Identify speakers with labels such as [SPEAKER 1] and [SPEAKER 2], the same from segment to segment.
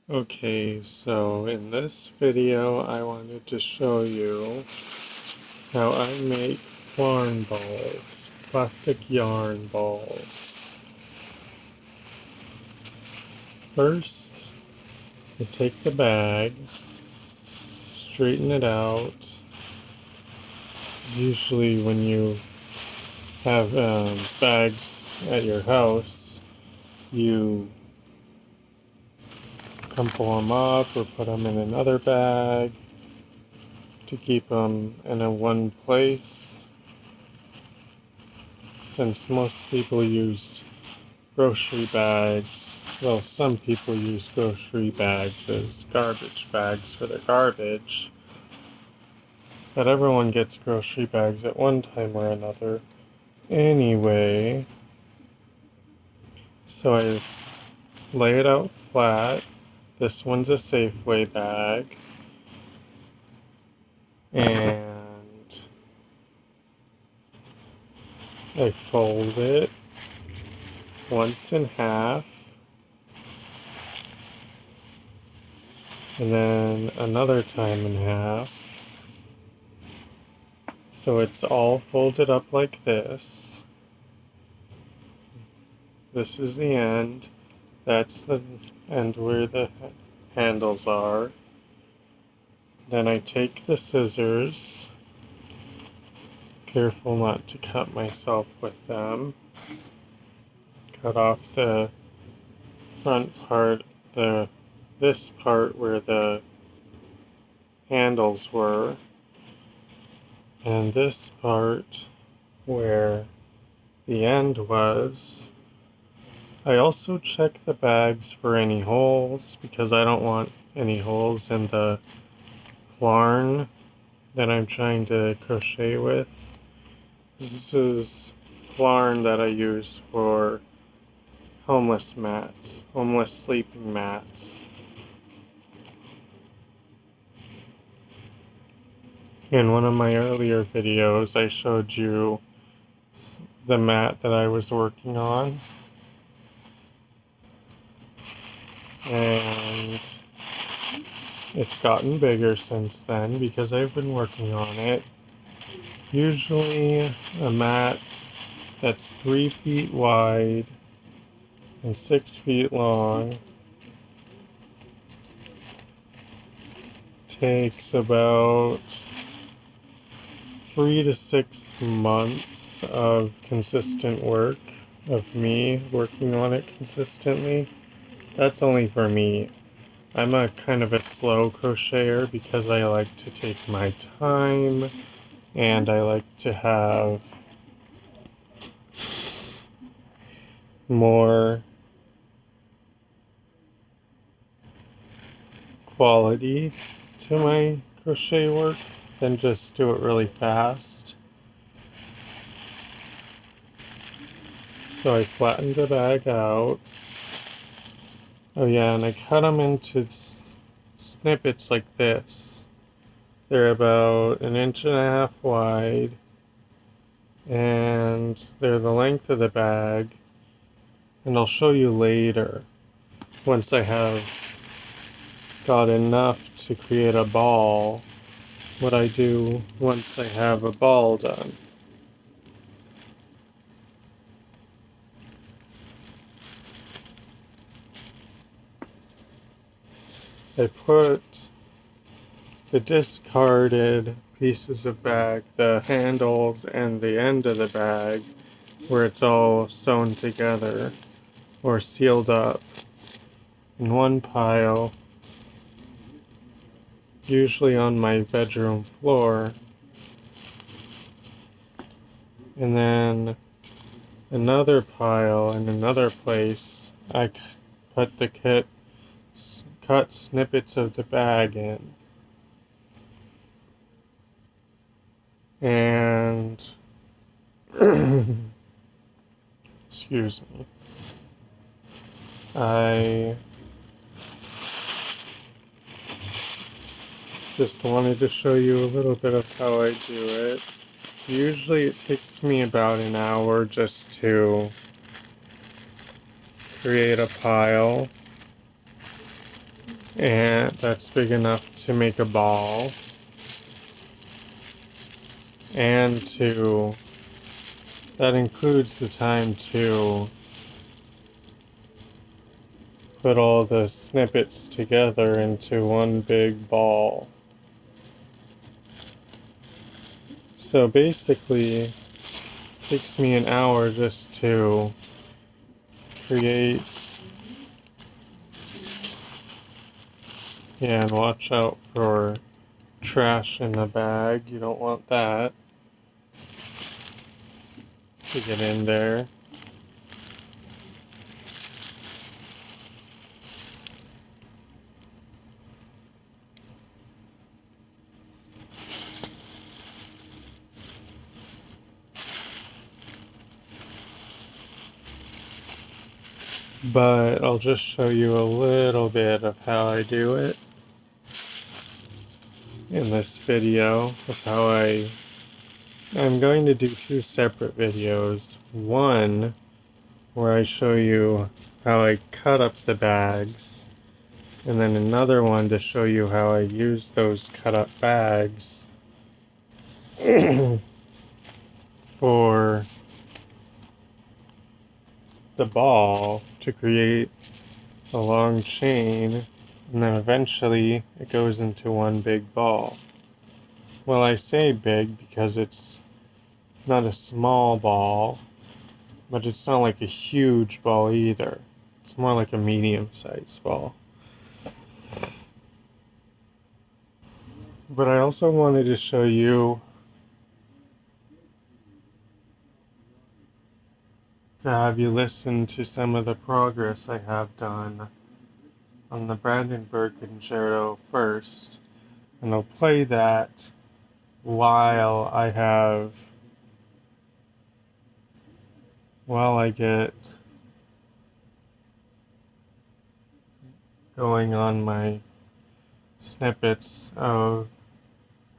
[SPEAKER 1] Okay, so in this video I wanted to show you how I make plarn balls, plastic yarn balls. First, you take the bag, straighten it out. Usually when you have bags at your house, you crumple them up or put them in another bag to keep them in one place. Since most people use grocery bags, well, some people use grocery bags as garbage bags for their garbage, but everyone gets grocery bags at one time or another anyway. So I lay it out flat. This one's a Safeway bag, and I fold it once in half, and then another time in half, so it's all folded up like this. This is the end. That's the end where the handles are. Then I take the scissors, careful not to cut myself with them, cut off the front part, this part where the handles were, and this part where the end was. I also check the bags for any holes because I don't want any holes in the plarn that I'm trying to crochet with. This is plarn that I use for homeless mats, homeless sleeping mats. In one of my earlier videos, I showed you the mat that I was working on, and it's gotten bigger since then because I've been working on it. Usually a mat that's 3 feet wide and 6 feet long takes about 3 to 6 months of consistent work, of me working on it consistently. That's only for me. I'm a kind of a slow crocheter because I like to take my time and I like to have more quality to my crochet work than just do it really fast. So I flattened the bag out. Oh yeah, and I cut them into snippets like this. They're about 1.5 inches wide, and they're the length of the bag. And I'll show you later, once I have got enough to create a ball, what I do once I have a ball done. I put the discarded pieces of bag, the handles and the end of the bag, where it's all sewn together or sealed up, in one pile, usually on my bedroom floor. And then another pile in another place, I put the cut snippets of the bag in. And excuse me, I just wanted to show you a little bit of how I do it. Usually it takes me about an hour just to create a pile. and that's big enough to make a ball, and that includes the time to put all the snippets together into one big ball. So basically, it takes me an hour just to create. Yeah, and watch out for trash in the bag. You don't want that to get in there. But I'll just show you a little bit of how I do it in this video of how I'm going to do two separate videos. One where I show you how I cut up the bags, and then another one to show you how I use those cut up bags for the ball to create a long chain, and then eventually it goes into one big ball. Well, I say big because it's not a small ball, but it's not like a huge ball either. It's more like a medium-sized ball. But I also wanted to show you to have you listen to some of the progress I have done on the Brandenburg Concerto first, and I'll play that while I get going on my snippets of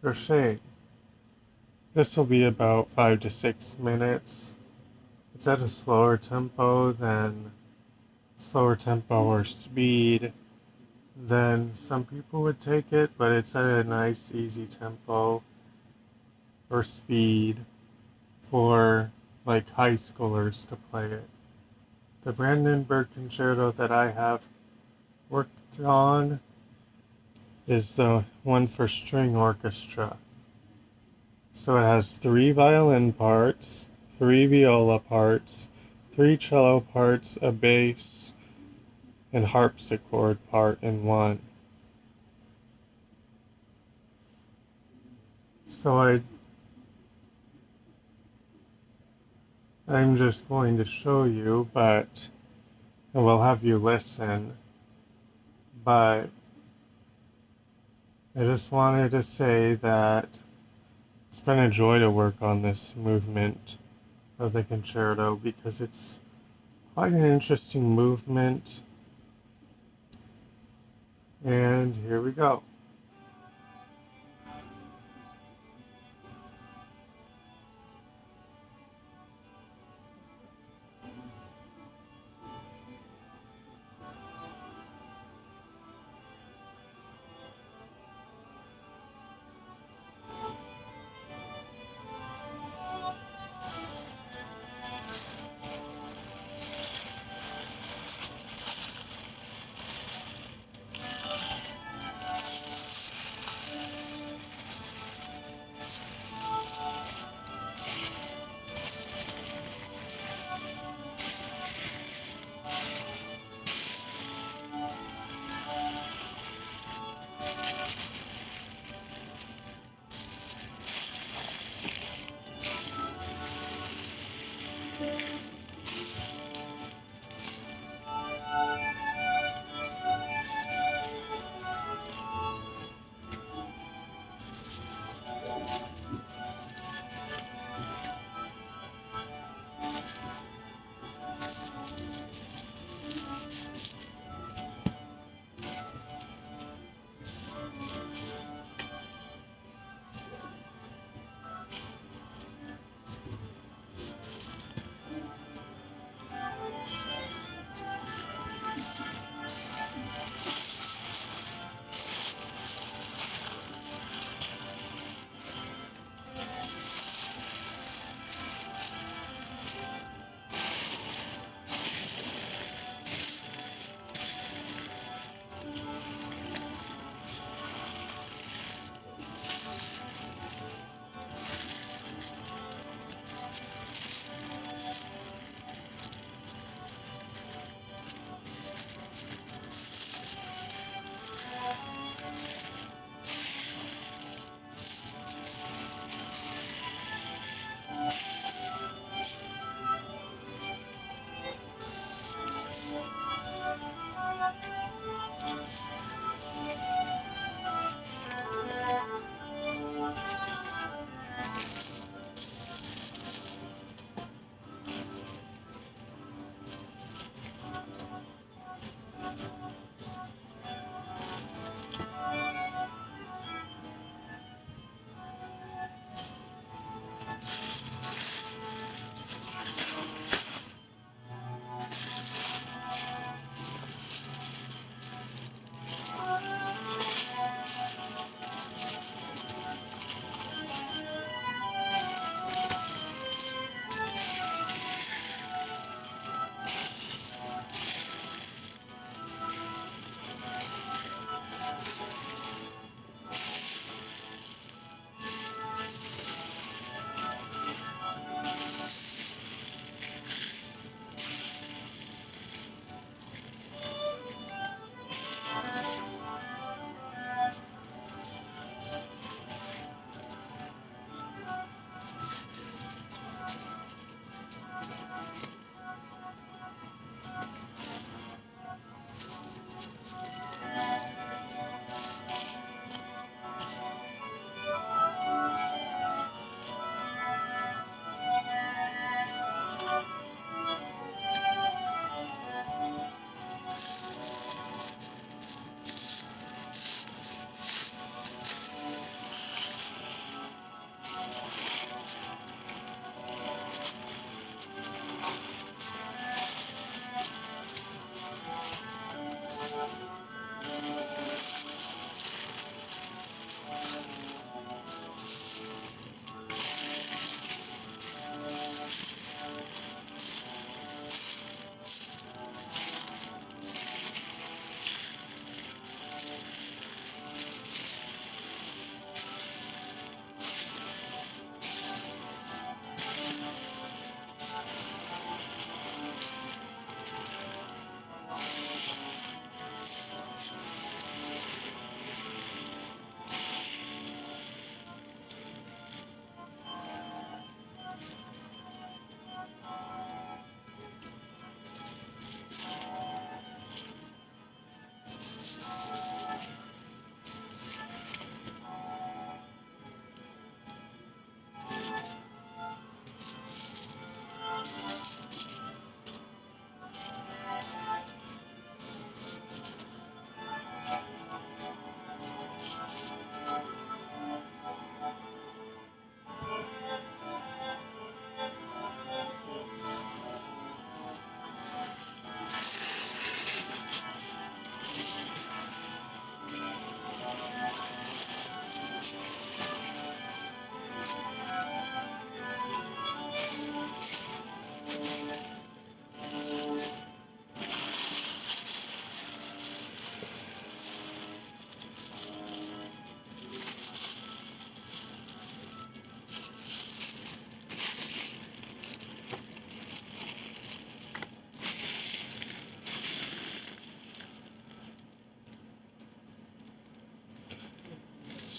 [SPEAKER 1] crochet. This will be about 5 to 6 minutes. It's at a slower tempo or speed than some people would take it, but it's at a nice easy tempo or speed for like high schoolers to play it. The Brandenburg Concerto that I have worked on is the one for string orchestra. So it has 3 violin parts, 3 viola parts, 3 cello parts, a bass, and harpsichord part in one. So I'm just going to show you, but I will have you listen. But I just wanted to say that it's been a joy to work on this movement of the concerto because it's quite an interesting movement. And here we go.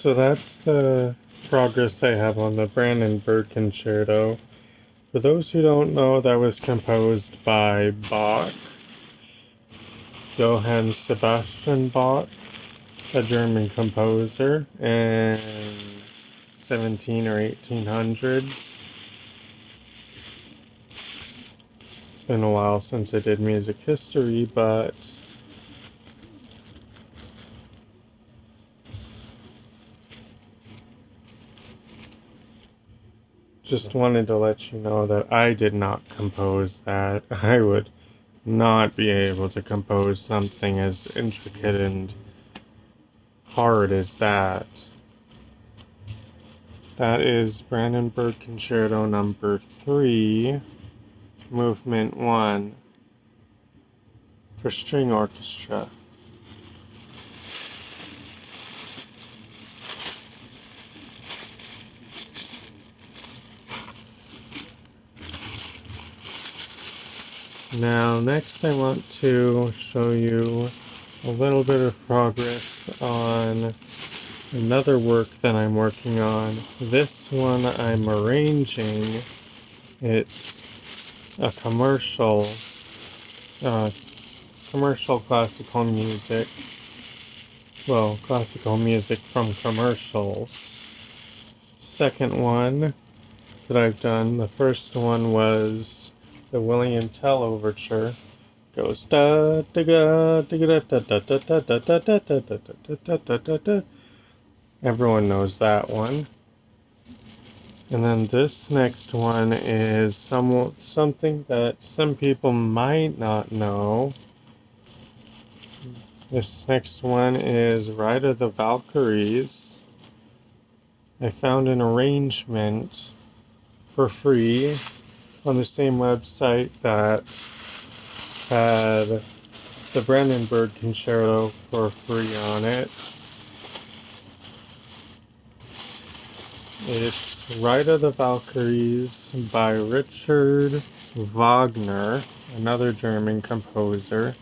[SPEAKER 1] So that's the progress I have on the Brandenburg Concerto. For those who don't know, that was composed by Bach, Johann Sebastian Bach, a German composer, in 17 or 1800s. It's been a while since I did music history, but just wanted to let you know that I did not compose that. I would not be able to compose something as intricate and hard as that. That is Brandenburg Concerto number 3, Movement 1, for string orchestra. Now, next I want to show you a little bit of progress on another work that I'm working on. This one I'm arranging. It's a commercial classical music. Well, classical music from commercials. Second one that I've done. The first one was the William Tell Overture. Goes da da da da da da da da da da da da da da da da. Everyone knows that one. And then this next one is something that some people might not know. This next one is Ride of the Valkyries. I found an arrangement for free on the same website that had the Brandenburg Concerto for free on it. It's Ride of the Valkyries by Richard Wagner, another German composer.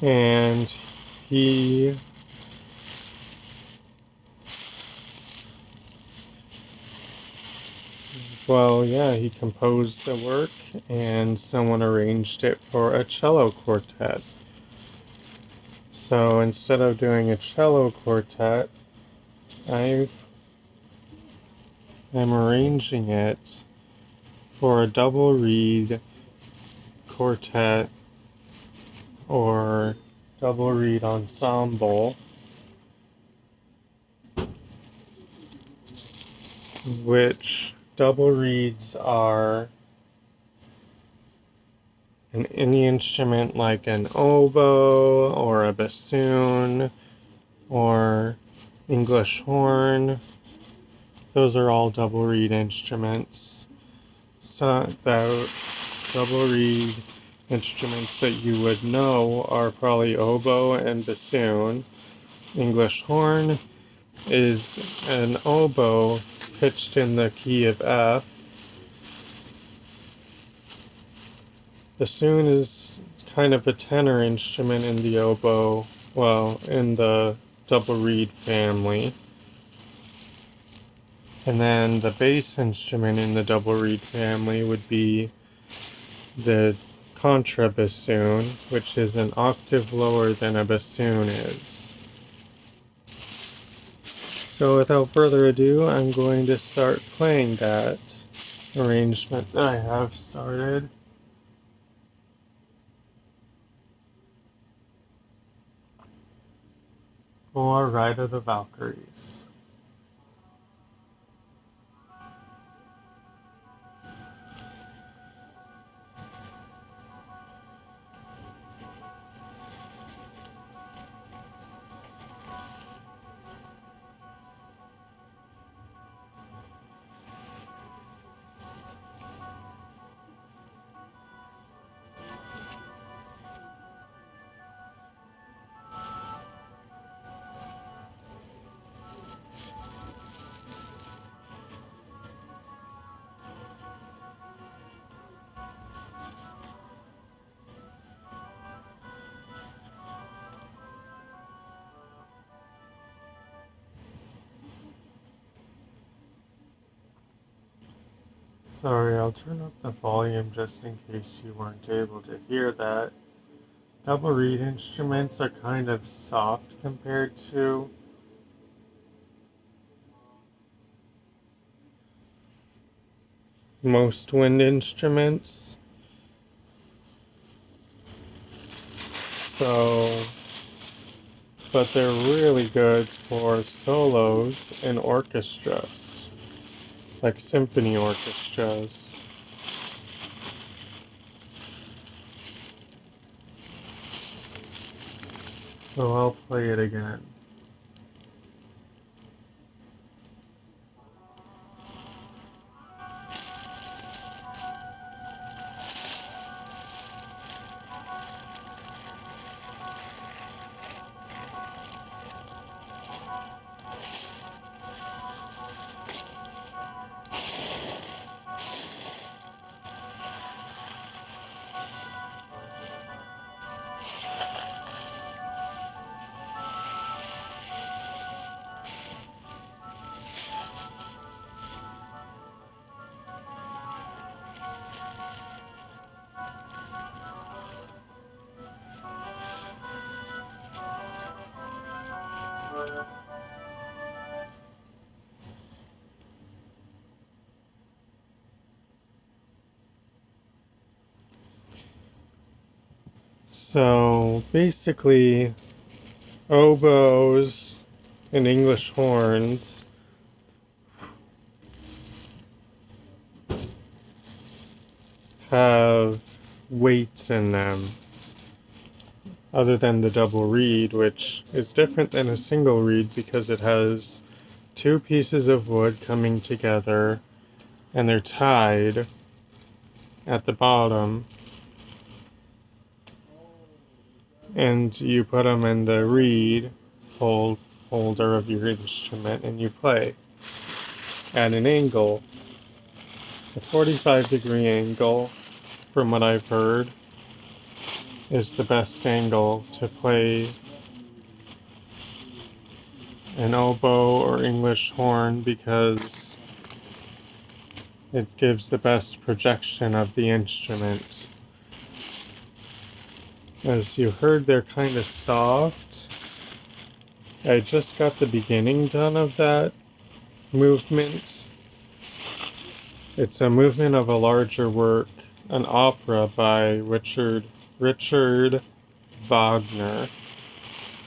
[SPEAKER 1] And he composed the work and someone arranged it for a cello quartet. So instead of doing a cello quartet, I'm arranging it for a double reed quartet or double reed ensemble, which double reeds are any instrument like an oboe or a bassoon or English horn. Those are all double reed instruments. So that double reed instruments that you would know are probably oboe and bassoon. English horn is an oboe pitched in the key of F. Bassoon is kind of a tenor instrument in the oboe, in the double reed family. And then the bass instrument in the double reed family would be the contrabassoon, which is an octave lower than a bassoon is. So without further ado, I'm going to start playing that arrangement that I have started. For Ride of the Valkyries. Sorry, I'll turn up the volume just in case you weren't able to hear that. Double reed instruments are kind of soft compared to most wind instruments. But they're really good for solos in orchestras, like symphony orchestras. So I'll play it again. So basically, oboes and English horns have weights in them, other than the double reed, which is different than a single reed because it has two pieces of wood coming together and they're tied at the bottom, and you put them in the reed holder of your instrument and you play at an angle, a 45-degree angle, from what I've heard, is the best angle to play an oboe or English horn because it gives the best projection of the instrument. As you heard, they're kind of soft. I just got the beginning done of that movement. It's a movement of a larger work, an opera by Richard Wagner,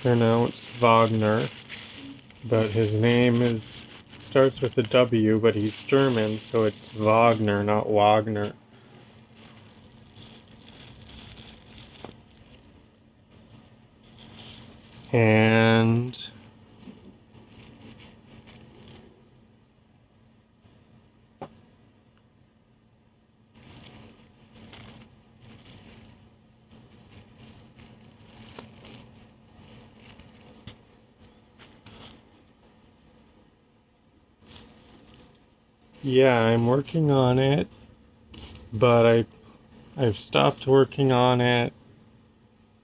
[SPEAKER 1] pronounced Wagner, but his name starts with a W, but he's German, so it's Wagner, not Wagner. And yeah, I'm working on it, but I've stopped working on it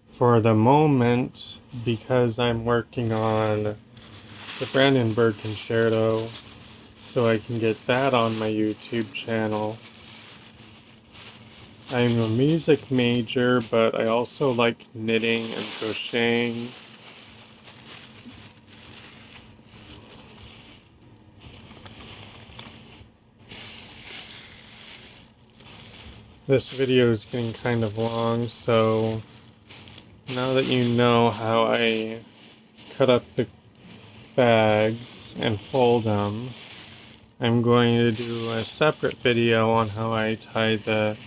[SPEAKER 1] for the moment because I'm working on the Brandenburg Concerto, so I can get that on my YouTube channel. I'm a music major, but I also like knitting and crocheting. This video is getting kind of long, so now that you know how I cut up the bags and fold them, I'm going to do a separate video on how I tie the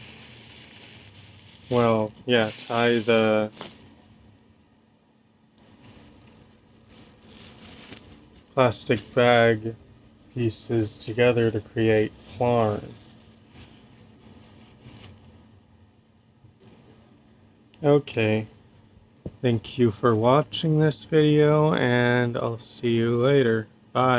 [SPEAKER 1] plastic bag pieces together to create plarn. Okay, thank you for watching this video, and I'll see you later.